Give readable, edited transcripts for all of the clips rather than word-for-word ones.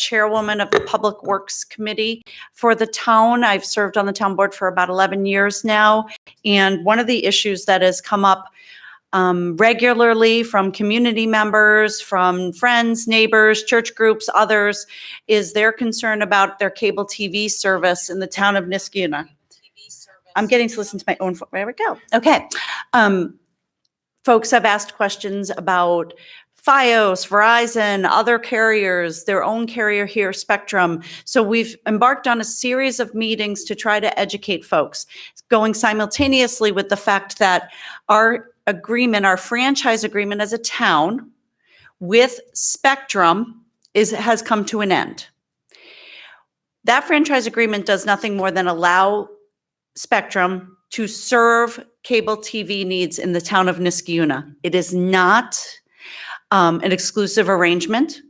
chairwoman of the Public Works Committee for the town. I've served on the town board for about 11 years now. And one of the issues that has come up regularly from community members, from friends, neighbors, church groups, others, is their concern about their cable TV service in the town of Niskayuna. I'm getting to listen to my own, there we go. Okay. Folks have asked questions about Fios, Verizon, other carriers, their own carrier here, Spectrum. So we've embarked on a series of meetings to try to educate folks, going simultaneously with the fact that our agreement, our franchise agreement as a town with Spectrum has come to an end. That franchise agreement does nothing more than allow Spectrum to serve cable TV needs in the town of Niskayuna. It is not an exclusive arrangement.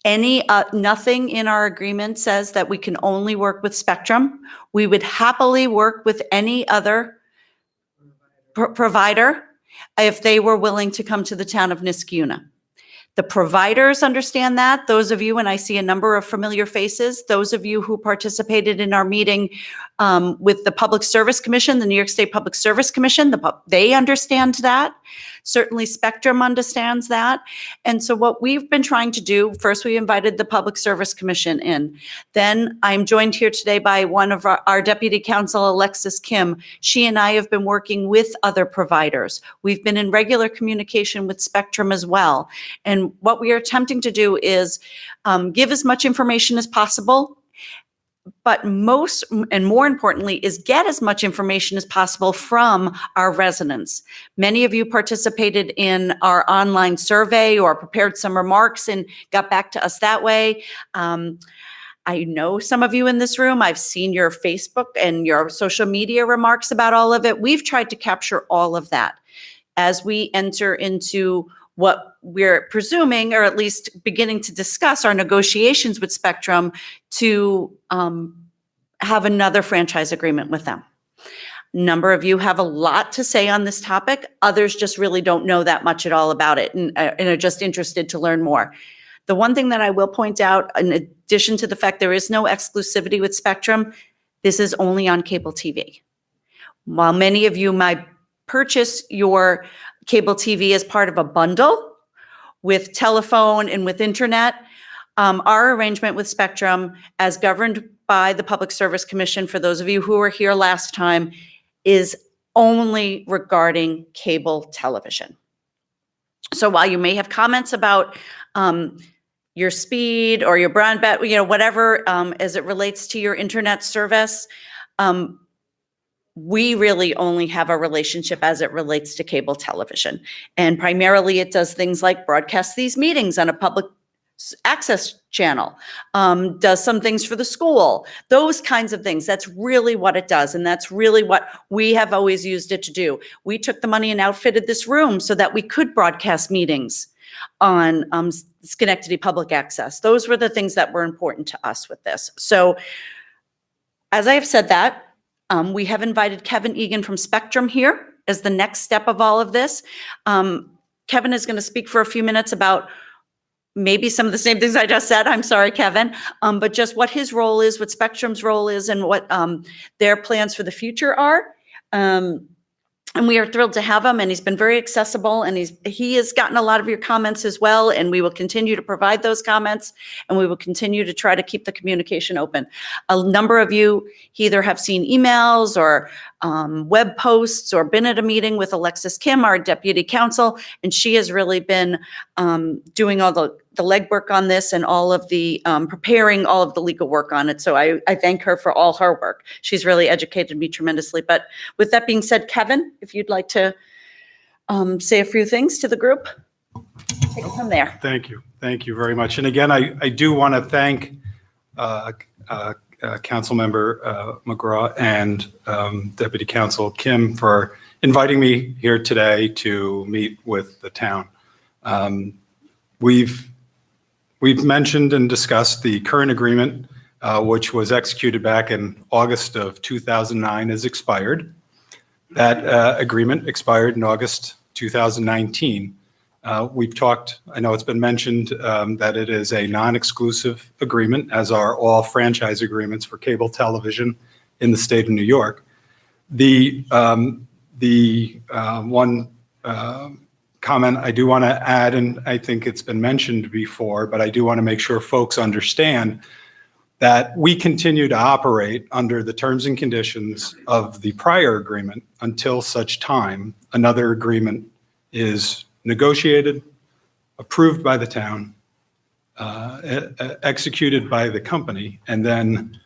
Nothing in our agreement says that we can only work with Spectrum. We would happily work with any other provider if they were willing to come to the town of Niskayuna. The providers understand that. Those of you, and I see a number of familiar faces, those of you who participated in our meeting with the Public Service Commission, the New York State Public Service Commission, they understand that. Certainly Spectrum understands that. And so what we've been trying to do, first we invited the Public Service Commission in. Then I'm joined here today by one of our Deputy Counsel, Alexis Kim. She and I have been working with other providers. We've been in regular communication with Spectrum as well. And what we are attempting to do is give as much information as possible, but most and more importantly is get as much information as possible from our residents. Many of you participated in our online survey or prepared some remarks and got back to us that way. I know some of you in this room, I've seen your Facebook and your social media remarks about all of it. We've tried to capture all of that as we enter into what we're presuming, or at least beginning to discuss our negotiations with Spectrum to have another franchise agreement with them. A number of you have a lot to say on this topic. Others just really don't know that much at all about it and are just interested to learn more. The one thing that I will point out, in addition to the fact there is no exclusivity with Spectrum, this is only on cable TV. While many of you might purchase your cable TV as part of a bundle with telephone and with internet, our arrangement with Spectrum, as governed by the Public Service Commission, for those of you who were here last time, is only regarding cable television. So while you may have comments about your speed or your broadband, whatever, as it relates to your internet service, we really only have a relationship as it relates to cable television. And primarily it does things like broadcast these meetings on a public access channel, does some things for the school, those kinds of things. That's really what it does. And that's really what we have always used it to do. We took the money and outfitted this room so that we could broadcast meetings on Schenectady Public Access. Those were the things that were important to us with this. So as I have said that, we have invited Kevin Egan from Spectrum here as the next step of all of this. Kevin is going to speak for a few minutes about maybe some of the same things I just said. I'm sorry, Kevin, but just what his role is, what Spectrum's role is, and what their plans for the future are. And we are thrilled to have him, and he's been very accessible, and he has gotten a lot of your comments as well, and we will continue to provide those comments, and we will continue to try to keep the communication open. A number of you either have seen emails or web posts or been at a meeting with Alexis Kim, our deputy counsel, and she has really been doing all the legwork on this and all of the preparing all of the legal work on it. So I thank her for all her work. She's really educated me tremendously. But with that being said, Kevin, if you'd like to say a few things to the group, take it from there. Thank you. Thank you very much. And again, I do want to thank Councilmember McGraw and Deputy Counsel Kim for inviting me here today to meet with the town. We've mentioned and discussed the current agreement, which was executed back in August of 2009, has expired. That agreement expired in August 2019. We've talked, I know it's been mentioned that it is a non-exclusive agreement, as are all franchise agreements for cable television in the state of New York. The one comment I do want to add, and I think it's been mentioned before, but I do want to make sure folks understand that we continue to operate under the terms and conditions of the prior agreement until such time another agreement is negotiated, approved by the town, executed by the company, and then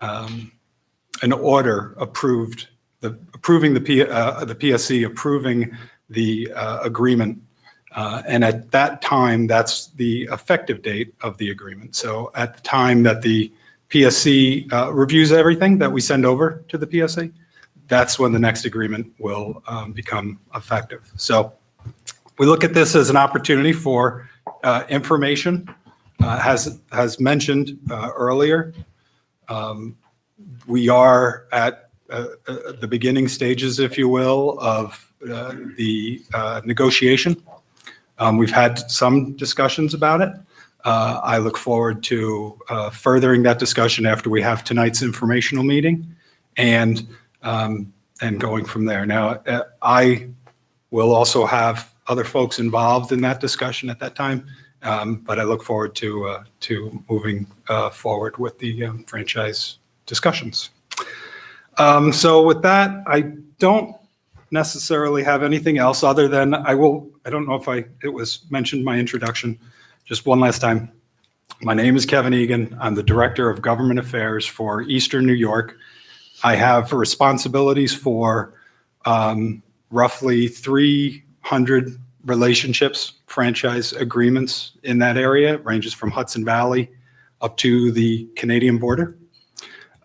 an order approving the PSC approving the agreement. And at that time, that's the effective date of the agreement. So at the time that the PSC reviews everything that we send over to the PSC, that's when the next agreement will become effective. So we look at this as an opportunity for information. As mentioned earlier, we are at the beginning stages, if you will, of the negotiation. We've had some discussions about it. I look forward to furthering that discussion after we have tonight's informational meeting and going from there. Now, I will also have other folks involved in that discussion at that time, but I look forward to moving forward with the franchise discussions. So with that, I don't necessarily have anything else other than I don't know if it was mentioned in my introduction, just one last time. My name is Kevin Egan. I'm the Director of Government Affairs for Eastern New York. I have responsibilities for roughly 300 relationships, franchise agreements in that area. It ranges from Hudson Valley up to the Canadian border.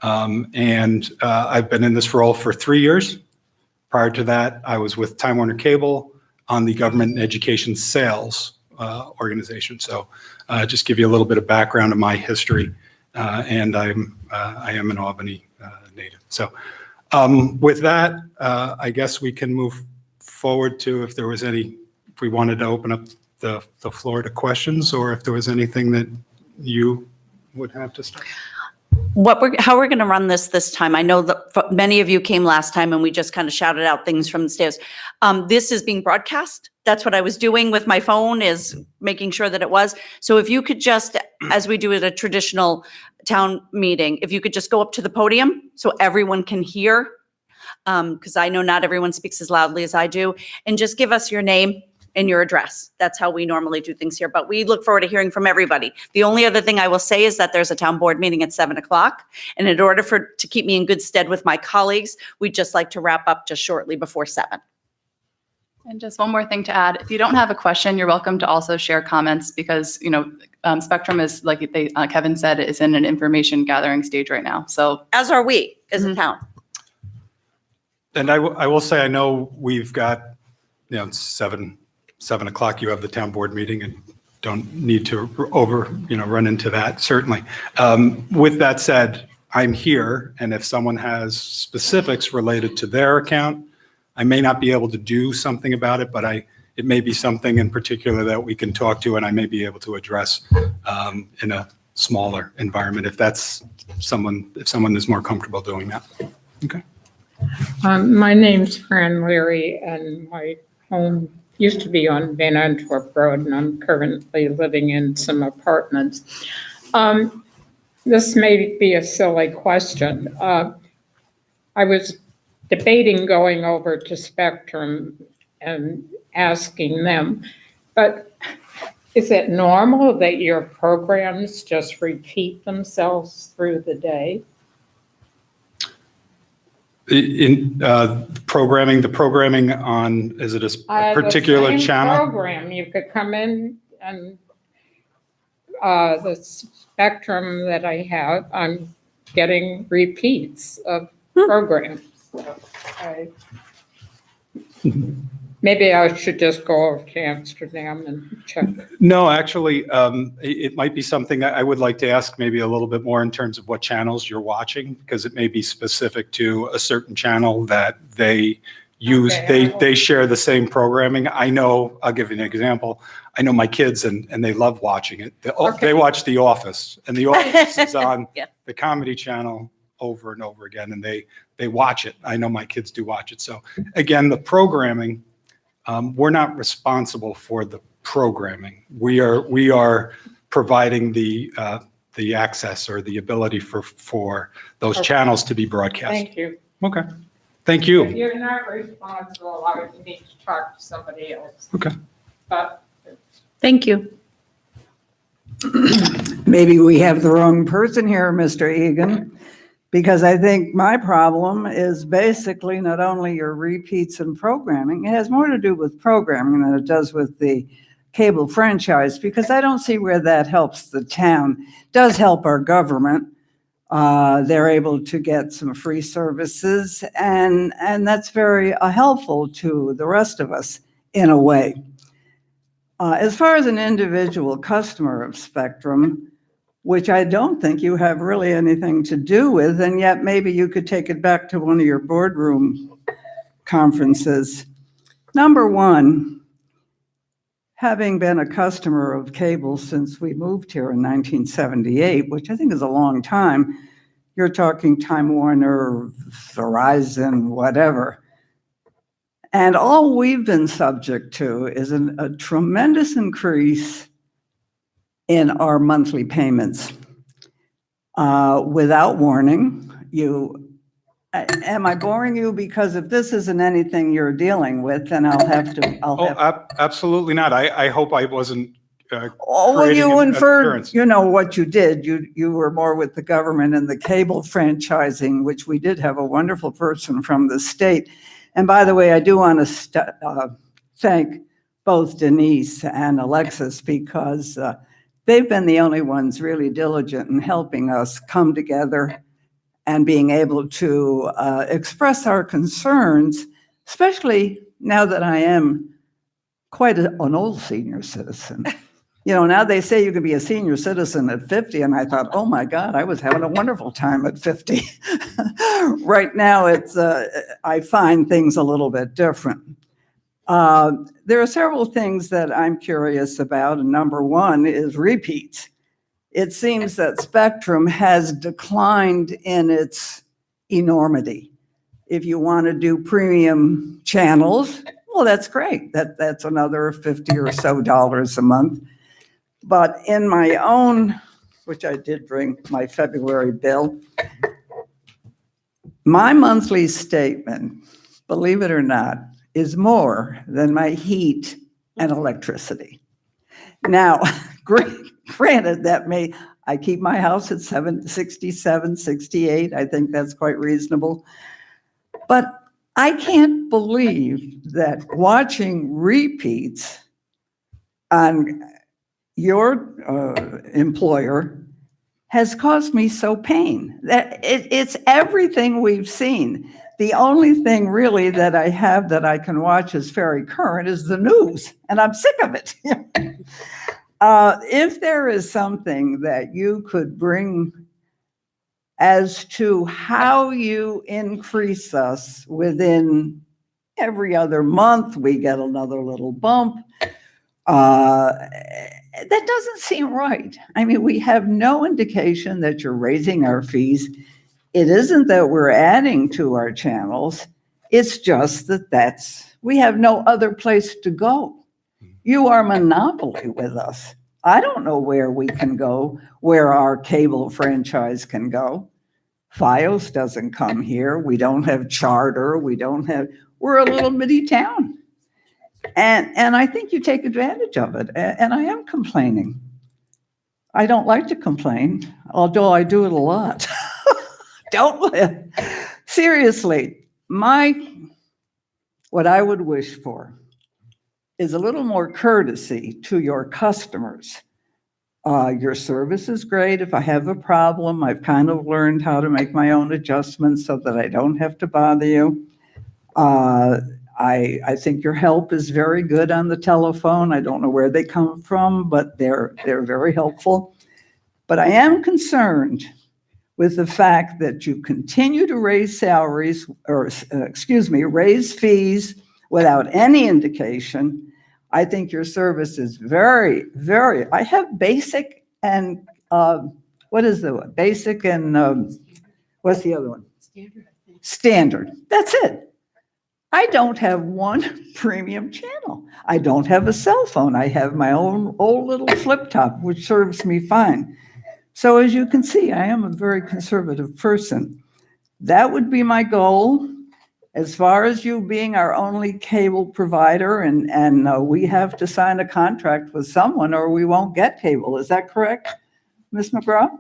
I've been in this role for 3 years. Prior to that, I was with Time Warner Cable on the government and education sales organization. So just give you a little bit of background of my history. And I am an Albany native. So with that, I guess we can move forward to if we wanted to open up the floor to questions, or if there was anything that you would have to start. How we're going to run this time. I know that many of you came last time and we just kind of shouted out things from the stairs. This is being broadcast. That's what I was doing with my phone, is making sure that it was. So if you could just, as we do at a traditional town meeting, if you could just go up to the podium so everyone can hear, because I know not everyone speaks as loudly as I do, and just give us your name and your address. That's how we normally do things here, but we look forward to hearing from everybody. The only other thing I will say is that there's a town board meeting at 7 o'clock, and in order to keep me in good stead with my colleagues, we'd just like to wrap up just shortly before 7. And just one more thing to add, if you don't have a question, you're welcome to also share comments, because, Spectrum is, like Kevin said, is in an information gathering stage right now. So As are we as a town. And I will say, I know we've got, 7 o'clock, you have the town board meeting, and don't need to run into that, certainly. With that said, I'm here, and if someone has specifics related to their account, I may not be able to do something about it, but it may be something in particular that we can talk to, and I may be able to address in a smaller environment if someone is more comfortable doing that. Okay. My name's Fran Leary, and my home used to be on Van Antwerp Road, and I'm currently living in some apartments. This may be a silly question. I was debating going over to Spectrum and asking them, but is it normal that your programs just repeat themselves through the day? In the programming on, is it a particular the same channel? Program, you could come in and the Spectrum that I have, I'm getting repeats of programs. Maybe I should just go over to Amsterdam and check. No, actually, it might be something I would like to ask maybe a little bit more in terms of what channels you're watching, because it may be specific to a certain channel that they use, Okay, they share the same programming. I know, I'll give you an example. I know my kids and they love watching it. They watch The Office, and The Office is on Yeah. the Comedy Channel over and over again, and they watch it. I know my kids do watch it. So again, the programming, we're not responsible for the programming. We are providing the access or the ability for those Okay. channels to be broadcast. Thank you. Okay. Thank If you. you're not responsible, I would need to talk to somebody else. Okay. But Thank you. Maybe we have the wrong person here, Mr. Egan, because I think my problem is basically not only your repeats and programming, it has more to do with programming than it does with the cable franchise, because I don't see where that helps the town. It does help our government. They're able to get some free services, and that's very helpful to the rest of us in a way. As far as an individual customer of Spectrum, which I don't think you have really anything to do with, and yet maybe you could take it back to one of your boardroom conferences. Number one, having been a customer of cable since we moved here in 1978, which I think is a long time, you're talking Time Warner, Verizon, whatever. And all we've been subject to is a tremendous increase in our monthly payments. Without warning, am I boring you? Because if this isn't anything you're dealing with, then I'll have to, Absolutely not. I hope I wasn't. Oh, well, creating you an inferred, appearance. you know, what you did. You were more with the government and the cable franchising, which we did have a wonderful person from the state. And by the way, I do want to thank both Denise and Alexis, because they've been the only ones really diligent in helping us come together and being able to express our concerns, especially now that I am quite an old senior citizen. You know, now they say you can be a senior citizen at 50, and I thought, oh my God, I was having a wonderful time at 50. Right now, I find things a little bit different. There are several things that I'm curious about, and number one is repeats. It seems that Spectrum has declined in its enormity. If you want to do premium channels, well, that's great. That's another $50 or so a month. But in my own, which I did bring my February bill, my monthly statement, believe it or not, is more than my heat and electricity. Now, granted, I keep my house at 67, 68. I think that's quite reasonable. But I can't believe that watching repeats on your employer has caused me so pain. That it's everything we've seen. The only thing really that I have that I can watch as very current is the news, and I'm sick of it. If there is something that you could bring as to how you increase us within every other month, we get another little bump. That doesn't seem right. I mean, we have no indication that you're raising our fees. It isn't that we're adding to our channels. It's just that we have no other place to go. You are monopoly with us. I don't know where we can go, where our cable franchise can go. Fios doesn't come here. We don't have Charter. We're a little bitty town. And I think you take advantage of it. And I am complaining. I don't like to complain, although I do it a lot. Seriously, what I would wish for is a little more courtesy to your customers. Your service is great. If I have a problem, I've kind of learned how to make my own adjustments so that I don't have to bother you. I think your help is very good on the telephone. I don't know where they come from, but they're very helpful. But I am concerned with the fact that you continue to raise salaries, or, raise fees without any indication. I think your service is very, very, I have basic and, what is the one? Basic and, what's the other one? Standard. That's it. I don't have one premium channel. I don't have a cell phone. I have my own old little flip top, which serves me fine. So as you can see, I am a very conservative person. That would be my goal. As far as you being our only cable provider, and we have to sign a contract with someone or we won't get cable. Is that correct, Ms. McGraw?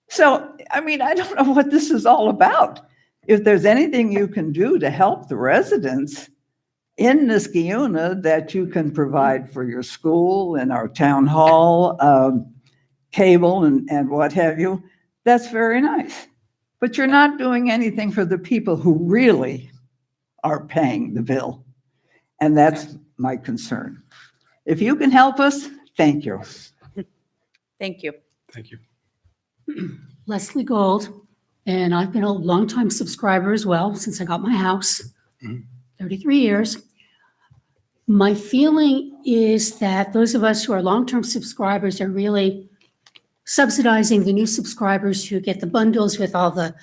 So, I mean, I don't know what this is all about. If there's anything you can do to help the residents in Niskayuna that you can provide for your school and our town hall, cable and what have you, that's very nice. But you're not doing anything for the people who really are paying the bill. And that's my concern. If you can help us, thank you. Thank you. Thank you. Leslie Gold, and I've been a longtime subscriber as well since I got my house, 33 years. My feeling is that those of us who are long-term subscribers are really subsidizing the new subscribers who get the bundles with all the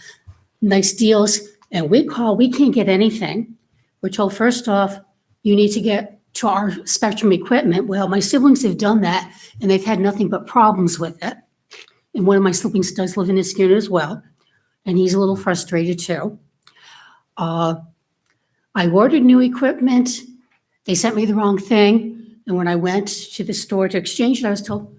nice deals. And we can't get anything. We're told, first off, you need to get to our Spectrum equipment. Well, my siblings have done that and they've had nothing but problems with it. And one of my siblings does live in Niskayuna as well. And he's a little frustrated too. I ordered new equipment. They sent me the wrong thing. And when I went to the store to exchange it, I was told,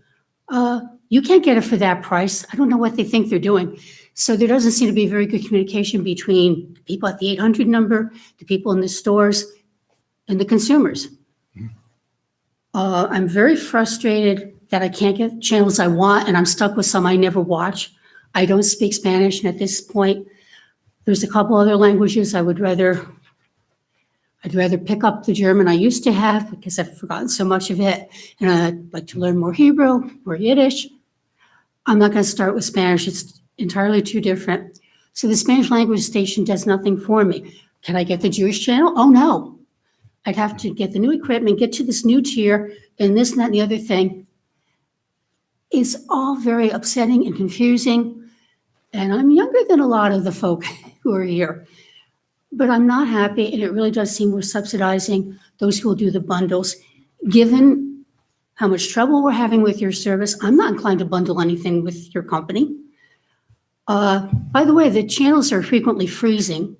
you can't get it for that price. I don't know what they think they're doing. So there doesn't seem to be very good communication between people at the 800 number, the people in the stores, and the consumers. I'm very frustrated that I can't get channels I want, and I'm stuck with some I never watch. I don't speak Spanish, and at this point, there's a couple other languages I'd rather pick up the German I used to have because I've forgotten so much of it, and I'd like to learn more Hebrew, more Yiddish. I'm not going to start with Spanish. It's entirely too different. So the Spanish language station does nothing for me. Can I get the Jewish channel? Oh, no. I'd have to get the new equipment, get to this new tier, and this and that and the other thing. It's all very upsetting and confusing. And I'm younger than a lot of the folk who are here. But I'm not happy, and it really does seem we're subsidizing those who will do the bundles. Given how much trouble we're having with your service, I'm not inclined to bundle anything with your company. By the way, the channels are frequently freezing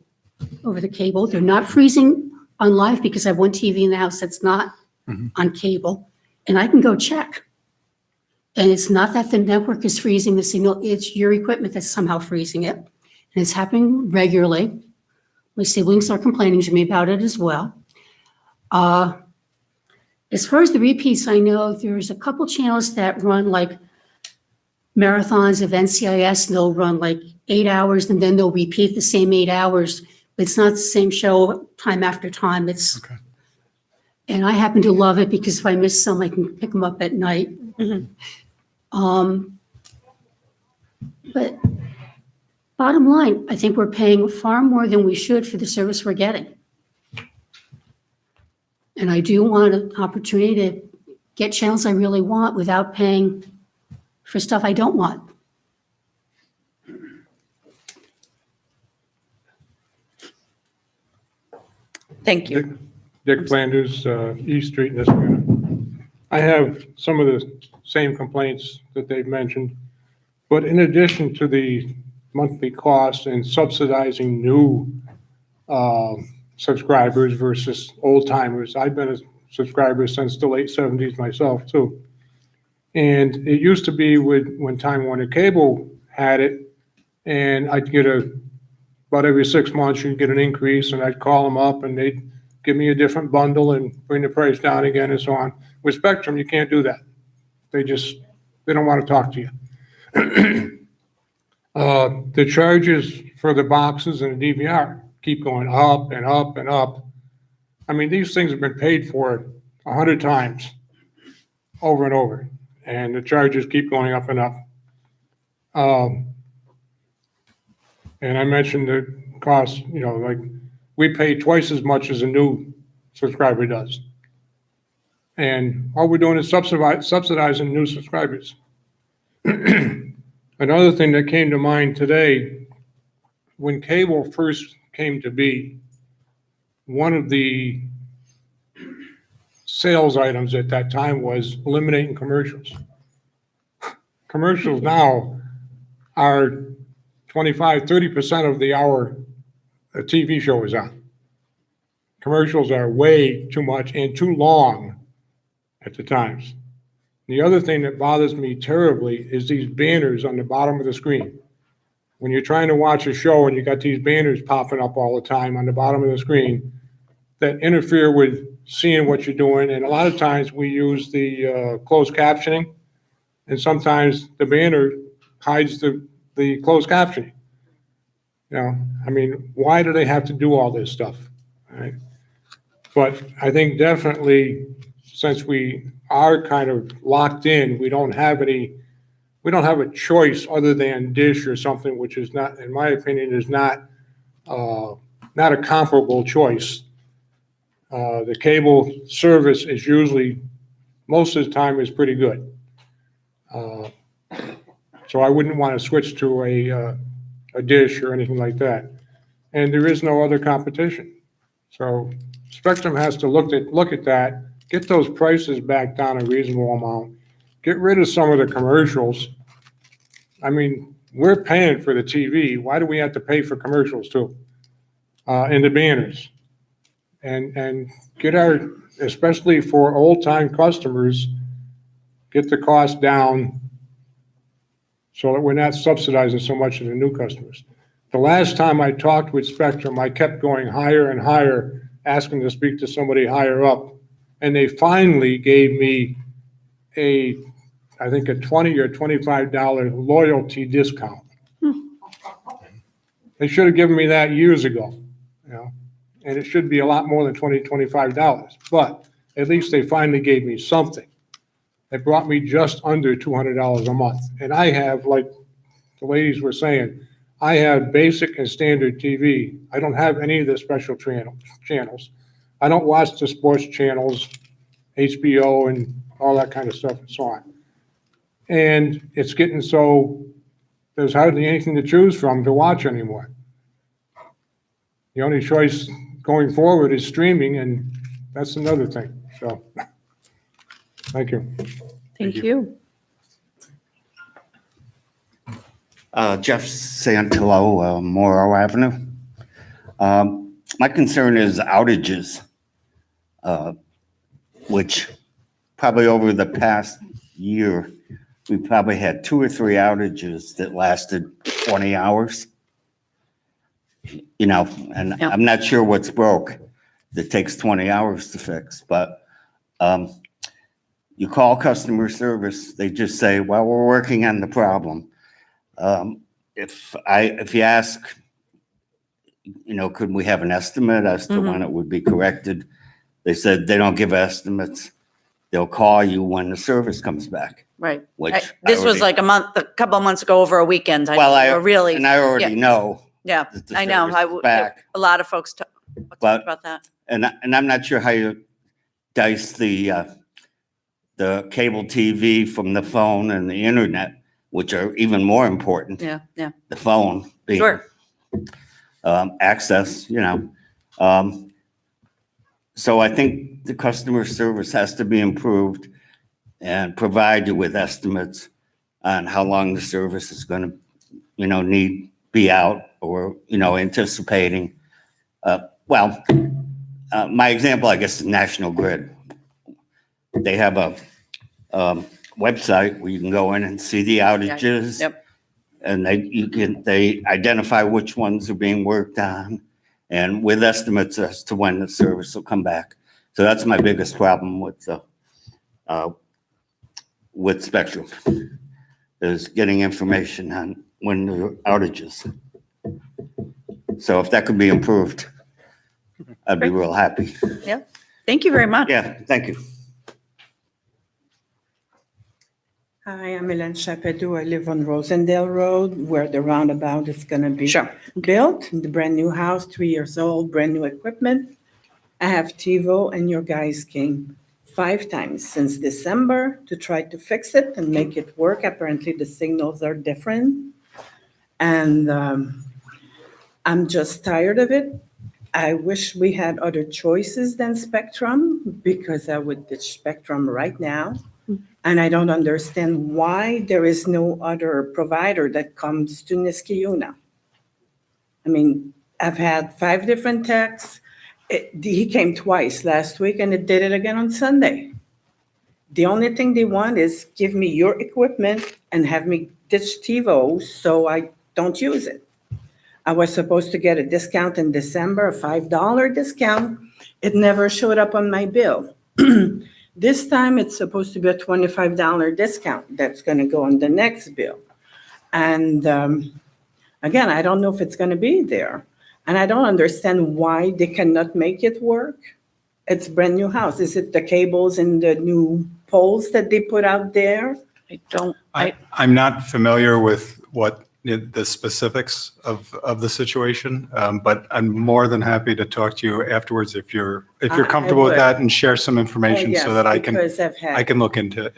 over the cable. They're not freezing on live because I have one TV in the house that's not on cable, and I can go check. And it's not that the network is freezing the signal, it's your equipment that's somehow freezing it. And it's happening regularly. My siblings are complaining to me about it as well. As far as the repeats, I know there's a couple channels that run like marathons of NCIS, and they'll run like 8 hours, and then they'll repeat the same 8 hours. But it's not the same show time after time. Okay. And I happen to love it because if I miss some, I can pick them up at night. But bottom line, I think we're paying far more than we should for the service we're getting. And I do want an opportunity to get channels I really want without paying for stuff I don't want. Thank you. Dick Flanders, East Street, Niskayuna. I have some of the same complaints that they've mentioned, but in addition to the monthly cost and subsidizing new subscribers versus old timers, I've been a subscriber since the late 70s myself too. And it used to be when Time Warner Cable had it, and I'd get about every 6 months, you'd get an increase, and I'd call them up and they'd give me a different bundle and bring the price down again and so on. With Spectrum, you can't do that. They don't want to talk to you. The charges for the boxes and the DVR keep going up and up and up. I mean, these things have been paid for 100 times over and over, and the charges keep going up and up. And I mentioned the cost, you know, like, we pay twice as much as a new subscriber does. And all we're doing is subsidizing new subscribers. Another thing that came to mind today, when cable first came to be, one of the sales items at that time was eliminating commercials. Commercials now are 25, 30% of the hour a TV show is on. Commercials are way too much and too long at the times. The other thing that bothers me terribly is these banners on the bottom of the screen. When you're trying to watch a show and you got these banners popping up all the time on the bottom of the screen that interfere with seeing what you're doing. And a lot of times we use the closed captioning, and sometimes the banner hides the closed captioning. You know, I mean, why do they have to do all this stuff? Right? But I think definitely, since we are kind of locked in, we don't have a choice other than Dish or something, which is not, in my opinion, is not a comparable choice. The cable service is usually, most of the time, is pretty good. So I wouldn't want to switch to a Dish or anything like that. And there is no other competition. So Spectrum has to look at that, get those prices back down a reasonable amount, get rid of some of the commercials. I mean, we're paying for the TV. Why do we have to pay for commercials too? And the banners. And get especially for old-time customers, get the cost down so that we're not subsidizing so much of the new customers. The last time I talked with Spectrum, I kept going higher and higher, asking to speak to somebody higher up. And they finally gave me I think a $20 or $25 loyalty discount. They should have given me that years ago, you know, and it should be a lot more than $20, $25. But at least they finally gave me something. It brought me just under $200 a month. And I have, like the ladies were saying, I have basic and standard TV. I don't have any of the special channels. I don't watch the sports channels, HBO and all that kind of stuff and so on. And it's getting so there's hardly anything to choose from to watch anymore. The only choice going forward is streaming, and that's another thing. So, thank you. Thank you. Jeff Santillo, Morrow Avenue. My concern is outages, which probably over the past year, we probably had 2 or 3 outages that lasted 20 hours. You know, and Yeah. I'm not sure what's broke that takes 20 hours to fix, but you call customer service, they just say, well, we're working on the problem. If you ask, you know, could we have an estimate as to when it would be corrected? They said they don't give estimates. They'll call you when the service comes back, Right. which. This I was already- like a couple of months ago over a weekend. Well, I really, And I already know yeah, that the I know. service is back. A lot of folks talked But- about that. And I'm not sure how you dice the cable TV from the phone and the internet, which are even more important. Yeah, yeah. The phone being. Sure. Access, you know. So I think the customer service has to be improved and provide you with estimates on how long the service is going to, you know, be out or, you know, anticipating. My example, I guess, is National Grid. They have a website where you can go in and see the outages. Yep. And they identify which ones are being worked on and with estimates as to when the service will come back. So that's my biggest problem with Spectrum, is getting information on when there are outages. So if that could be improved, I'd be real happy. Thank you very much. Yeah, thank you. Hi, I'm Ellen Chapedu. I live on Rosendale Road where the roundabout is going to be built. The brand new house, 3 years old, brand new equipment. I have TiVo and your guys came 5 times since December to try to fix it and make it work. Apparently the signals are different. And I'm just tired of it. I wish we had other choices than Spectrum because I would ditch Spectrum right now. And I don't understand why there is no other provider that comes to Niskayuna. I mean, I've had 5 different texts. He came twice last week and it did it again on Sunday. The only thing they want is give me your equipment and have me ditch TiVo so I don't use it. I was supposed to get a discount in December, a $5 discount. It never showed up on my bill. This time, it's supposed to be a $25 discount that's going to go on the next bill. And again, I don't know if it's going to be there. And I don't understand why they cannot make it work. It's a brand new house. Is it the cables and the new poles that they put out there? I'm not familiar with what the specifics of the situation, but I'm more than happy to talk to you afterwards if you're comfortable with would. that and share some information so that I Because I've had. can look into.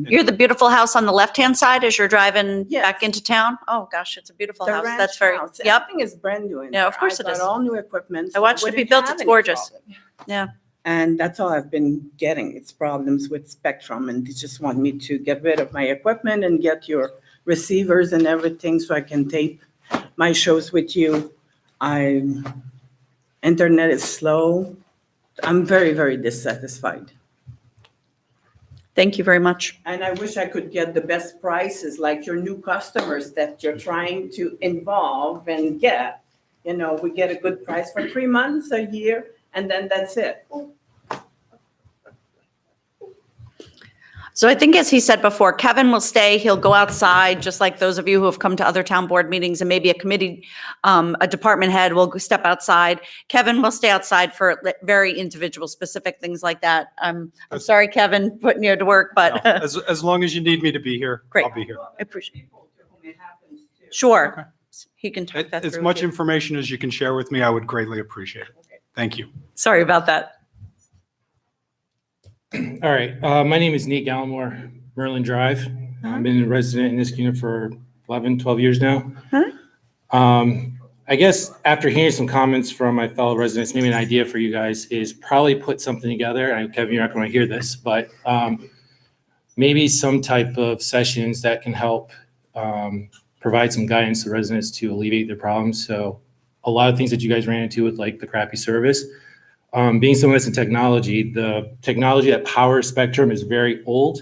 You're the beautiful house on the left-hand side as you're driving Yes. back into town? Oh, gosh, it's a beautiful The house. ranch That's very, house. yep. Everything is brand new in Yeah, there. of course I it is. got all new equipment. I watched it be wouldn't built. have It's any gorgeous. problem. Yeah. And that's all I've been getting. It's problems with Spectrum, and they just want me to get rid of my equipment and get your receivers and everything so I can tape my shows with you. Internet is slow. I'm very, very dissatisfied. Thank you very much. And I wish I could get the best prices, like your new customers that you're trying to involve and get. You know, we get a good price for 3 months, a year, and then that's it. So I think as he said before, Kevin will stay, he'll go outside, just like those of you who have come to other town board meetings and maybe a committee, a department head will step outside. Kevin will stay outside for very individual specific things like that. I'm sorry, Kevin, putting you to work, No, but as long as you need me to be here, Great. I'll be here. I appreciate it. People to whom it happens to. Sure. He can talk that As through much with you. information as you can share with me, I would greatly appreciate it. Thank you. Sorry about that. All right, my name is Nate Gallimore, Merlin Drive. I've been a resident in this unit for 11, 12 years now. I guess after hearing some comments from my fellow residents, maybe an idea for you guys is probably put something together. I know, Kevin, you're not going to hear this, but maybe some type of sessions that can help provide some guidance to residents to alleviate their problems. So a lot of things that you guys ran into with like the crappy service. Being someone that's in technology, the technology that powers Spectrum is very old.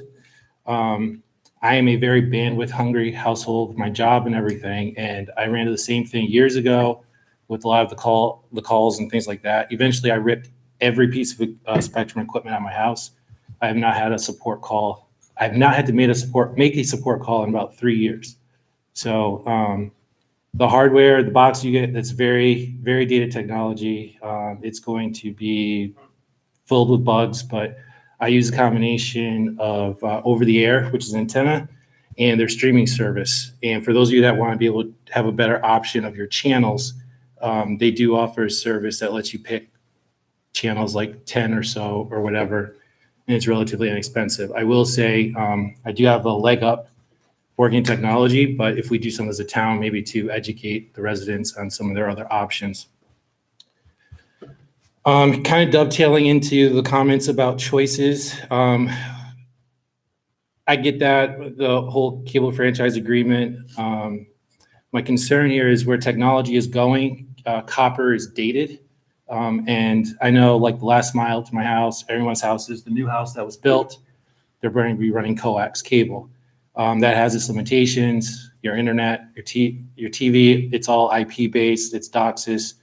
I am a very bandwidth hungry household, my job and everything. And I ran into the same thing years ago with a lot of the calls and things like that. Eventually I ripped every piece of Spectrum equipment out of my house. I have not had a support call. I have not had to make a support call in about 3 years. So, the hardware, the box you get, that's very, very dated technology. It's going to be filled with bugs, but I use a combination of over the air, which is an antenna, and their streaming service. And for those of you that want to be able to have a better option of your channels, they do offer a service that lets you pick channels like 10 or so or whatever, and it's relatively inexpensive. I will say I do have a leg up working in technology, but if we do something as a town, maybe to educate the residents on some of their other options. Kind of dovetailing into the comments about choices. I get that, the whole cable franchise agreement. My concern here is where technology is going. Copper is dated. And I know like the last mile to my house, everyone's houses, the new house that was built, they're going to be running coax cable. That has its limitations, your internet, your TV, it's all IP based, it's DOCSIS,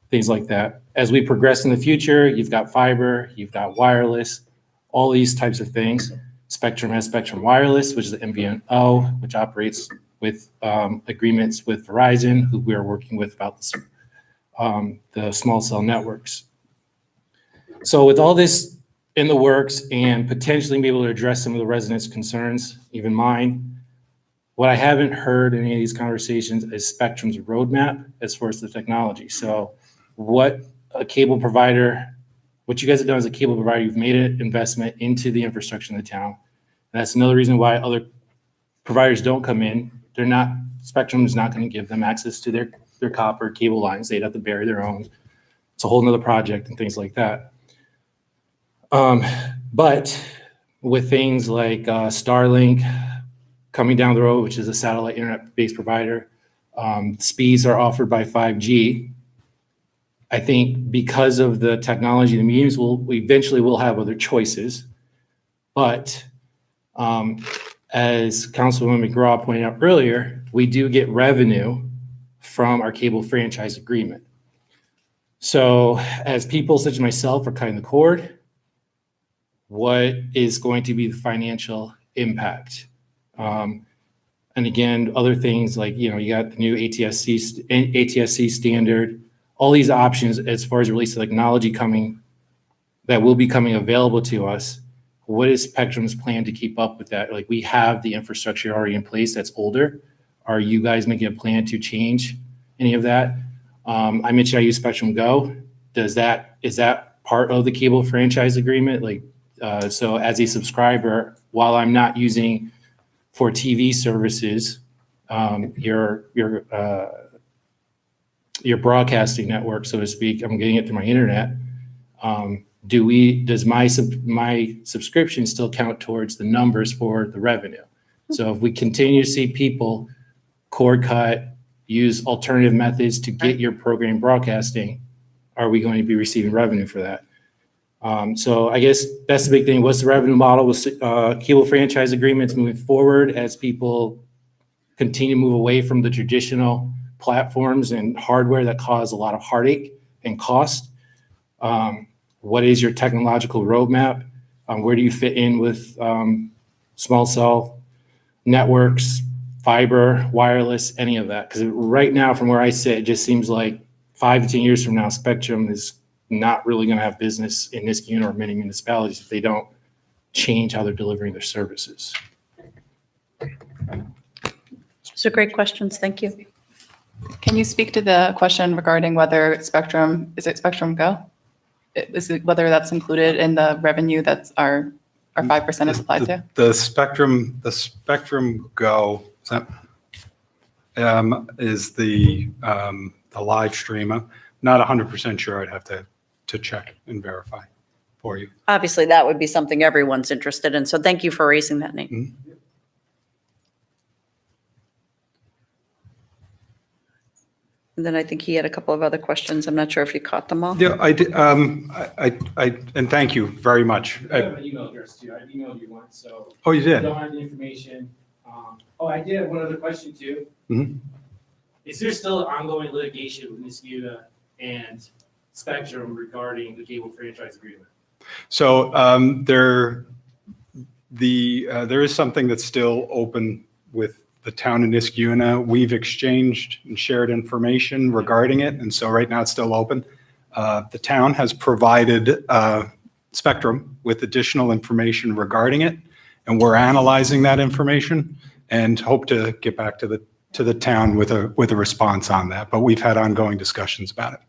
things like that. As we progress in the future, you've got fiber, you've got wireless, all these types of things. Spectrum has Spectrum Wireless, which is the MVNO, which operates with agreements with Verizon, who we are working with about the small cell networks. So with all this in the works and potentially be able to address some of the residents' concerns, even mine. What I haven't heard in any of these conversations is Spectrum's roadmap as far as the technology. So what a cable provider, what you guys have done as a cable provider, you've made an investment into the infrastructure in the town. And that's another reason why other providers don't come in. Spectrum is not going to give them access to their copper cable lines. They'd have to bury their own. It's a whole nother project and things like that. But with things like Starlink coming down the road, which is a satellite internet-based provider, speeds are offered by 5G. I think because of the technology, the mediums we eventually will have other choices. But as Councilwoman McGraw pointed out earlier, we do get revenue from our cable franchise agreement. So as people such as myself are cutting the cord, what is going to be the financial impact? And again, other things like, you got the new ATSC standard, all these options as far as release of technology that will be coming available to us. What is Spectrum's plan to keep up with that? Like, we have the infrastructure already in place that's older. Are you guys making a plan to change any of that? I mentioned I use Spectrum Go. Is that part of the cable franchise agreement? So as a subscriber, while I'm not using for TV services, your broadcasting network, so to speak, I'm getting it through my internet. Does my subscription still count towards the numbers for the revenue? So if we continue to see people cord cut, use alternative methods to get your program broadcasting, are we going to be receiving revenue for that? So I guess that's the big thing. What's the revenue model with cable franchise agreements moving forward as people continue to move away from the traditional platforms and hardware that cause a lot of heartache and cost? What is your technological roadmap? Where do you fit in with small cell networks, fiber, wireless, any of that? Because right now, from where I sit, it just seems like 5 to 10 years from now, Spectrum is not really going to have business in Niskayuna or many municipalities if they don't change how they're delivering their services. So great questions. Thank you. Can you speak to the question regarding whether is it Spectrum Go? Is it whether that's included in the revenue that's our 5% is applied to? The Spectrum Go is the live streamer. Not 100% sure. I'd have to check and verify for you. Obviously, that would be something everyone's interested in. So thank you for raising that, Nate. Mhm. And then I think he had a couple of other questions. I'm not sure if you caught them all. Yeah, I did. And thank you very much. I have an email address too. I emailed you once, so. Oh, you If you did? don't have the information. I did have one other question too. Mhm. Is there still ongoing litigation with Niskayuna and Spectrum regarding the cable franchise agreement? So there is something that's still open with the town of Niskayuna. We've exchanged and shared information regarding it, and so right now it's still open. The town has provided Spectrum with additional information regarding it, and we're analyzing that information and hope to get back to the town with a response on that. But we've had ongoing discussions about it.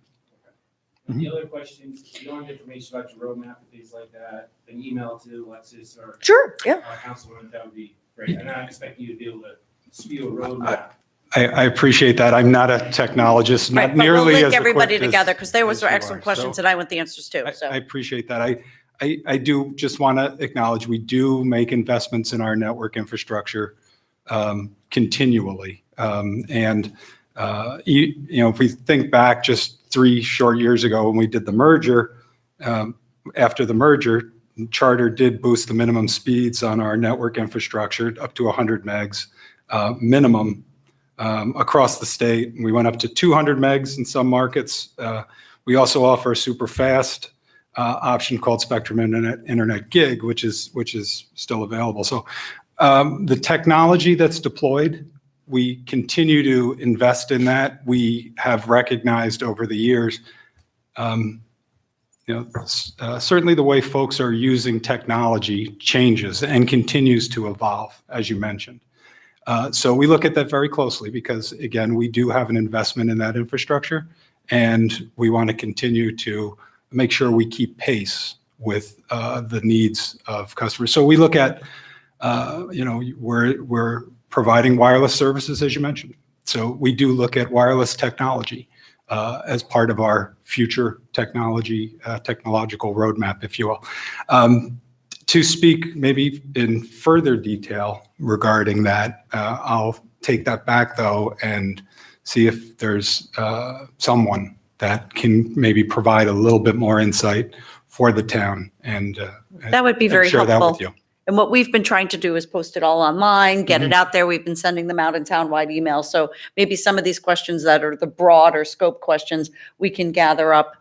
The other questions, if you don't have information about your roadmap and things like that, an email to Alexis or Sure, yeah. Councilwoman, that would be great. And I expect you to be able to spew a roadmap. I appreciate that. I'm not a technologist, Right, not but we'll nearly link as everybody equipped together because there was as you excellent are. questions So that I want the answers to. So I appreciate that. I do just want to acknowledge, we do make investments in our network infrastructure continually. And if we think back just 3 short years ago when we did the merger, after the merger, Charter did boost the minimum speeds on our network infrastructure up to 100 megs minimum across the state. We went up to 200 megs in some markets. We also offer a super fast option called Spectrum Internet Gig, which is still available. So the technology that's deployed, we continue to invest in that. We have recognized over the years, certainly the way folks are using technology changes and continues to evolve, as you mentioned. So we look at that very closely because, again, we do have an investment in that infrastructure, and we want to continue to make sure we keep pace with the needs of customers. So we look at, we're providing wireless services, as you mentioned. So we do look at wireless technology as part of our future technological roadmap, if you will. To speak maybe in further detail regarding that, I'll take that back though and see if there's someone that can maybe provide a little bit more insight for the town and That would be and very share that helpful. with you. And what we've been trying to do is post it all online, get it out there. We've been sending them out in townwide emails. So maybe some of these questions that are the broader scope questions, we can gather up,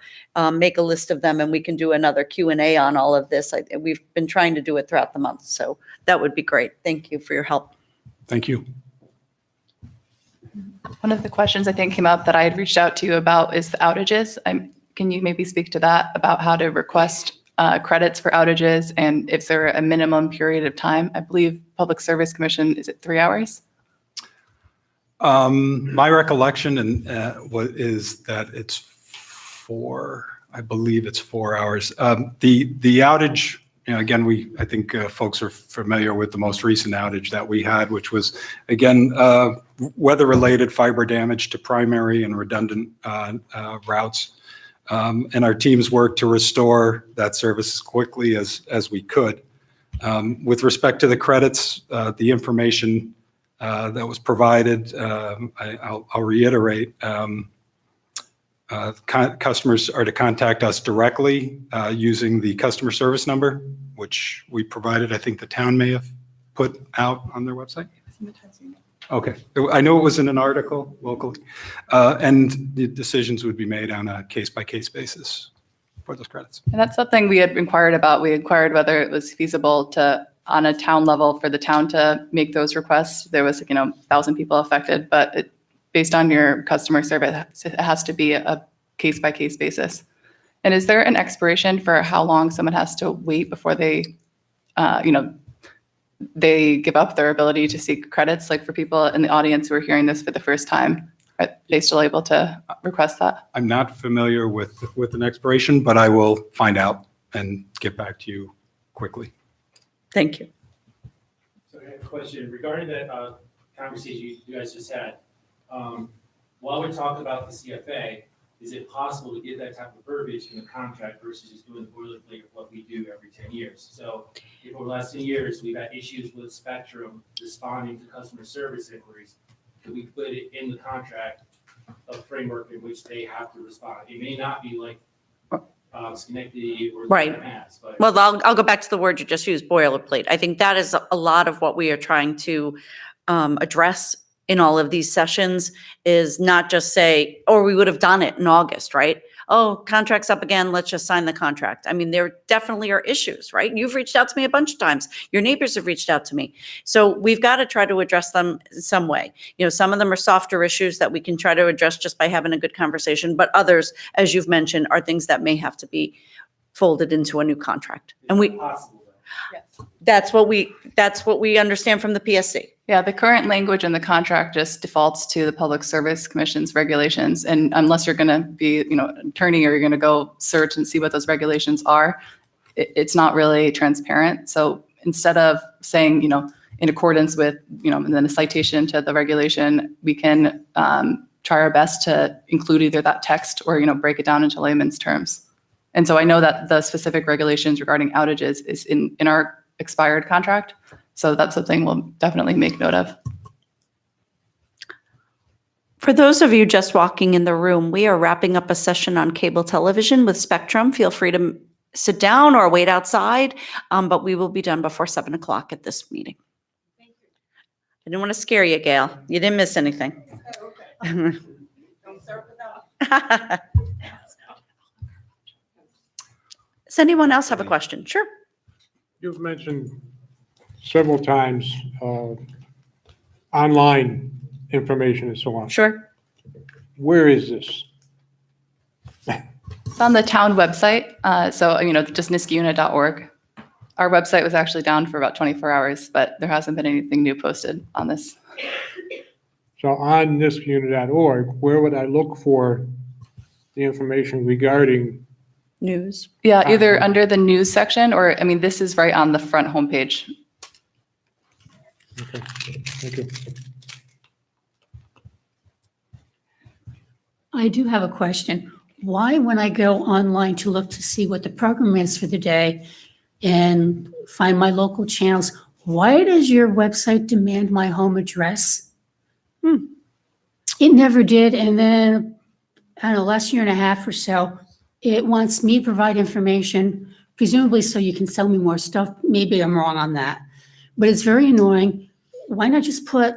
make a list of them, and we can do another Q&A on all of this. We've been trying to do it throughout the month. So that would be great. Thank you for your help. Thank you. One of the questions I think came up that I had reached out to you about is the outages. Can you maybe speak to that about how to request credits for outages and if there a minimum period of time? I believe Public Service Commission, is it 3 hours? My recollection is that it's I believe it's 4 hours. The outage, again, I think folks are familiar with the most recent outage that we had, which was, again, weather-related fiber damage to primary and redundant routes. And our teams worked to restore that service as quickly as we could. With respect to the credits, the information that was provided, I'll reiterate, customers are to contact us directly using the customer service number, which we provided. I think the town may have put out on their website. Okay, I know it was in an article locally, and the decisions would be made on a case-by-case basis for those credits. And that's something we had inquired about. We inquired whether it was feasible to, on a town level, for the town to make those requests. There was, 1,000 people affected, but based on your customer survey, it has to be a case-by-case basis. And is there an expiration for how long someone has to wait before they give up their ability to seek credits? Like for people in the audience who are hearing this for the first time, are they still able to request that? I'm not familiar with an expiration, but I will find out and get back to you quickly. Thank you. So I have a question regarding that conversation you guys just had. While we're talking about the CFA, is it possible to get that type of verbiage in the contract versus just doing the boilerplate of what we do every 10 years? So if over the last 10 years, we've had issues with Spectrum responding to customer service inquiries, could we put it in the contract, a framework in which they have to respond? It may not be like Schenectady or Right. Mass, but Well, I'll go back to the word you just used, boilerplate. I think that is a lot of what we are trying to address in all of these sessions, is not just say, or we would have done it in August, right? Oh, contract's up again, let's just sign the contract. I mean, there definitely are issues, right? You've reached out to me a bunch of times. Your neighbors have reached out to me. So we've got to try to address them some way. Some of them are softer issues that we can try to address just by having a good conversation, but others, as you've mentioned, are things that may have to be folded into a new contract. And it's possible though. Yes. that's what we understand from the PSC. Yeah, the current language in the contract just defaults to the Public Service Commission's regulations. And unless you're going to be, an attorney, or you're going to go search and see what those regulations are, it's not really transparent. So instead of saying, in accordance with, and then a citation to the regulation, we can try our best to include either that text or, break it down into layman's terms. And so I know that the specific regulations regarding outages is in our expired contract. So that's something we'll definitely make note of. For those of you just walking in the room, we are wrapping up a session on cable television with Spectrum. Feel free to sit down or wait outside, but we will be done before 7 o'clock at this meeting. Thank you. I didn't want to scare you, Gail. You didn't miss anything. Don't serve without. Does anyone else have a question? Sure. You've mentioned several times online information and so on. Sure. Where is this? It's on the town website. So, just niskuna.org. Our website was actually down for about 24 hours, but there hasn't been anything new posted on this. So on niskuna.org, where would I look for the information regarding? News. Yeah, either under the news section or, this is right on the front homepage. Okay, thank you. I do have a question. Why, when I go online to look to see what the program is for the day and find my local channels, why does your website demand my home address? It never did. And then, I don't know, last year and a half or so, it wants me to provide information, presumably so you can sell me more stuff. Maybe I'm wrong on that. But it's very annoying. Why not just put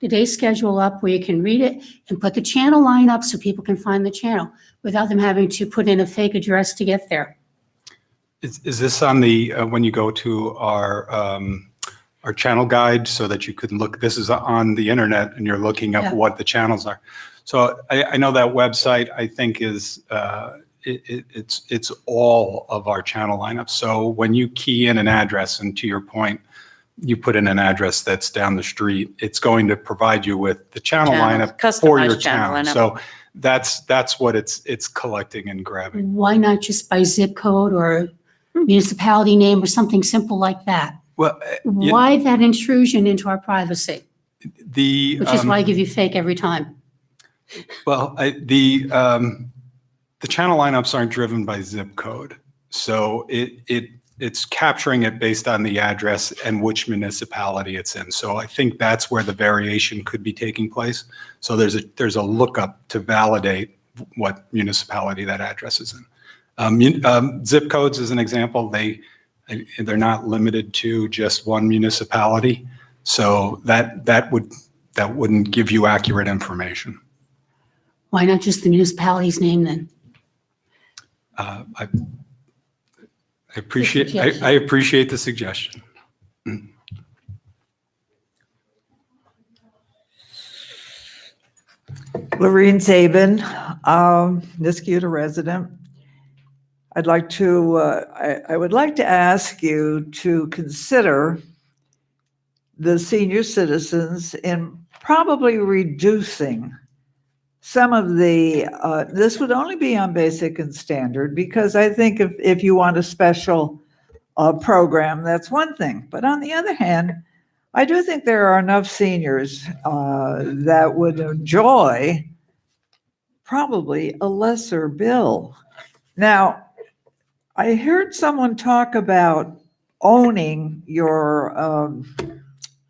the day schedule up where you can read it and put the channel line up so people can find the channel without them having to put in a fake address to get there? Is this on the, when you go to our channel guide so that you can look, this is on the internet and you're looking Yeah. up what the channels are. So I know that website, I think is, it's all of our channel lineup. So when you key in an address, and to your point, you put in an address that's down the street, it's going to provide you with the channel Channel, lineup for your customized channel town. lineup. So that's what it's collecting and grabbing. Why not just by zip code or municipality name or something simple like that? Well, yeah, Why that intrusion into our privacy? the. Which is why I give you fake every time. Well, the channel lineups aren't driven by zip code. So it's capturing it based on the address and which municipality it's in. So I think that's where the variation could be taking place. So there's a lookup to validate what municipality that address is in. Zip codes, as an example, they're not limited to just one municipality. So that wouldn't give you accurate information. Why not just the municipality's name then? I appreciate the suggestion. Lorene Zabin, Niskuna resident. I would like to ask you to consider the senior citizens in probably reducing some of this would only be on basic and standard, because I think if you want a special program, that's one thing. But on the other hand, I do think there are enough seniors that would enjoy probably a lesser bill. Now, I heard someone talk about owning your,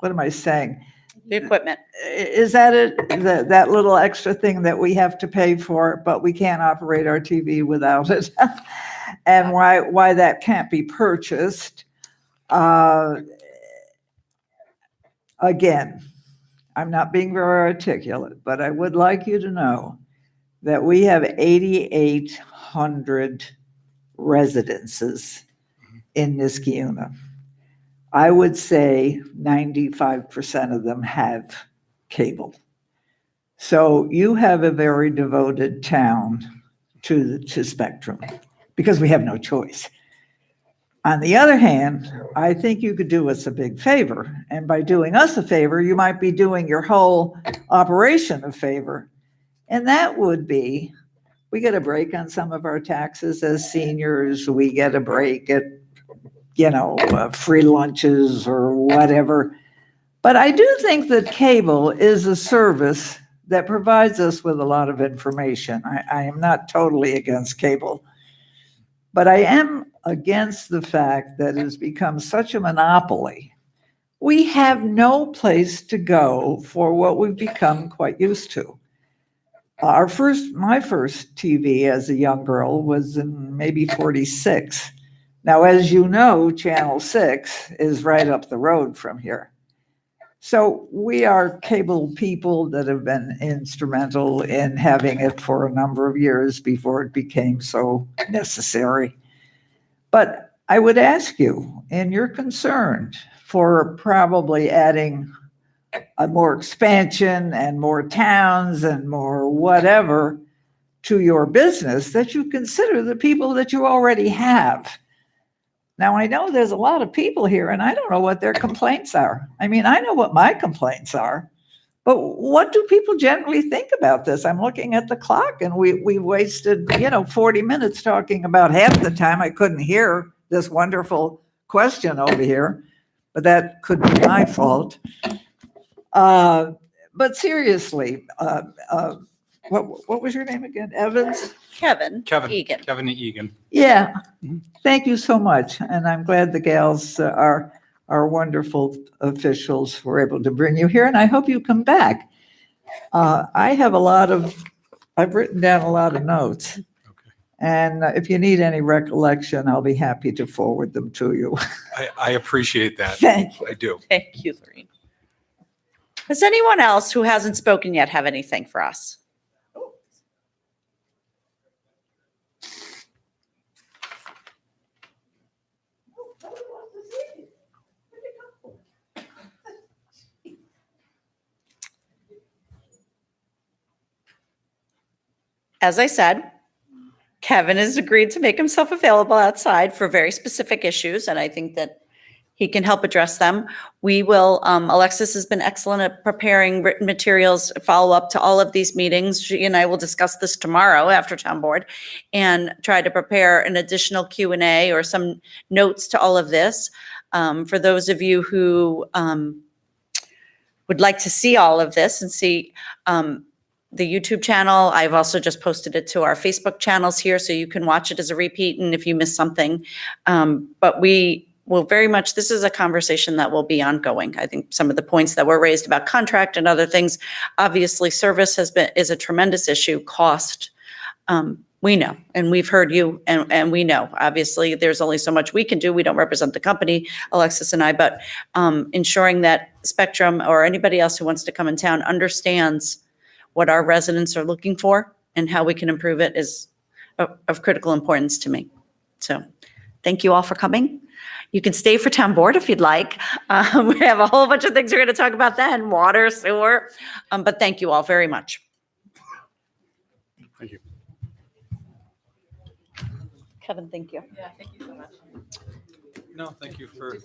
what am I saying? The equipment. Is that it? That little extra thing that we have to pay for, but we can't operate our TV without it? And why that can't be purchased? Again, I'm not being very articulate, but I would like you to know that we have 8,800 residences in Niskuna. I would say 95% of them have cable. So you have a very devoted town to Spectrum because we have no choice. On the other hand, I think you could do us a big favor. And by doing us a favor, you might be doing your whole operation a favor. And that would be, we get a break on some of our taxes as seniors. We get a break at free lunches or whatever. But I do think that cable is a service that provides us with a lot of information. I am not totally against cable, but I am against the fact that it has become such a monopoly. We have no place to go for what we've become quite used to. My first TV as a young girl was in maybe 46. Now, as you know, Channel 6 is right up the road from here. So we are cable people that have been instrumental in having it for a number of years before it became so necessary. But I would ask you, and you're concerned for probably adding more expansion and more towns and more whatever to your business, that you consider the people that you already have. Now, I know there's a lot of people here, and I don't know what their complaints are. I mean, I know what my complaints are, but what do people generally think about this? I'm looking at the clock, and we wasted, 40 minutes talking about half the time I couldn't hear this wonderful question over here, but that could be my fault. But seriously, what was your name again? Evans? Kevin Kevin. Egan. Kevin Egan. Yeah, thank you so much. And I'm glad the gals, our wonderful officials, were able to bring you here, and I hope you come back. I've written down a lot of notes. Okay. And if you need any recollection, I'll be happy to forward them to you. I appreciate that. Thank you. I do. Thank you, Lorraine. Does anyone else who hasn't spoken yet have anything for us? As I said, Kevin has agreed to make himself available outside for very specific issues, and I think that he can help address them. We will, Alexis has been excellent at preparing written materials, follow up to all of these meetings. She and I will discuss this tomorrow after town board and try to prepare an additional Q&A or some notes to all of this. For those of you who would like to see all of this and see the YouTube channel, I've also just posted it to our Facebook channels here, so you can watch it as a repeat and if you miss something. But we will very much, this is a conversation that will be ongoing. I think some of the points that were raised about contract and other things, obviously service is a tremendous issue. Cost, we know, and we've heard you, and we know. Obviously, there's only so much we can do. We don't represent the company, Alexis and I, but ensuring that Spectrum or anybody else who wants to come in town understands what our residents are looking for and how we can improve it is of critical importance to me. So thank you all for coming. You can stay for town board if you'd like. We have a whole bunch of things we're going to talk about then, water, sewer. But thank you all very much. Thank you. Kevin, thank you. Yeah, thank you so much. No, thank you for